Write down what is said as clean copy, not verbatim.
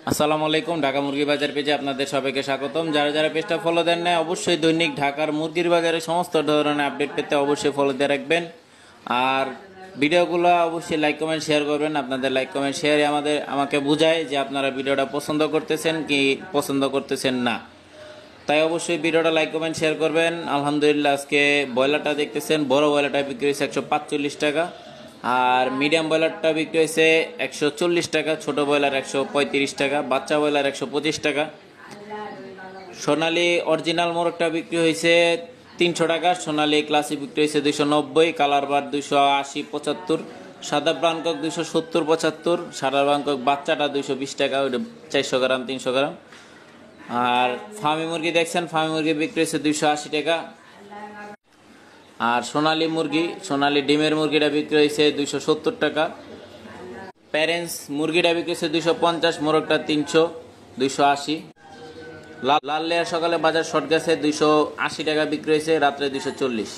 আসসালামু আলাইকুম। ঢাকা মুরগি বাজার পেজে আপনাদের সবাইকে স্বাগতম। যারা যারা পেজটা ফলো দেন না, অবশ্যই দৈনিক ঢাকার মুরগির বাজারে সমস্ত ধরনের আপডেট পেতে অবশ্যই ফলো দিয়ে রাখবেন। আর ভিডিওগুলো অবশ্যই লাইক কমেন্ট শেয়ার করবেন। আপনাদের লাইক কমেন্ট শেয়ারে আমাকে বোঝায় যে আপনারা ভিডিওটা পছন্দ করতেছেন কি পছন্দ করতেছেন না। তাই অবশ্যই ভিডিওটা লাইক কমেন্ট শেয়ার করবেন। আলহামদুলিল্লাহ, আজকে ব্রয়লারটা দেখতেছেন, বড় ব্রয়লারটা বিক্রি হয়েছে 145 টাকা, আর মিডিয়াম ব্রয়লারটা বিক্রি হয়েছে 140 টাকা, ছোট ব্রয়লার 135 টাকা, বাচ্চা ব্রয়লার 125 টাকা। সোনালী অরিজিনাল মোরগটা বিক্রি হয়েছে 300 টাকা, সোনালী ক্লাসিক বিক্রি হয়েছে 290, কালার বার 280 75, সাদা ব্রাউনকক 270 75, সাদা ব্রাউনকক বাচ্চাটা 220 টাকা, ওইটা 400 গ্রাম 300 গ্রাম। আর ফার্মি মুরগি দেখছেন, ফার্মি মুরগি বিক্রি হয়েছে 280 টাকা। আর সোনালী ডিমের মুরগিটা বিক্রি হয়েছে 270 টাকা। প্যারেন্টস মুরগিটা বিক্রি হয়েছে 250, মোরগটা 300 280। লাল লেয়ার সকালে বাজার শর্ট গেছে 280 টাকা বিক্রি হয়েছে, রাত্রে 240।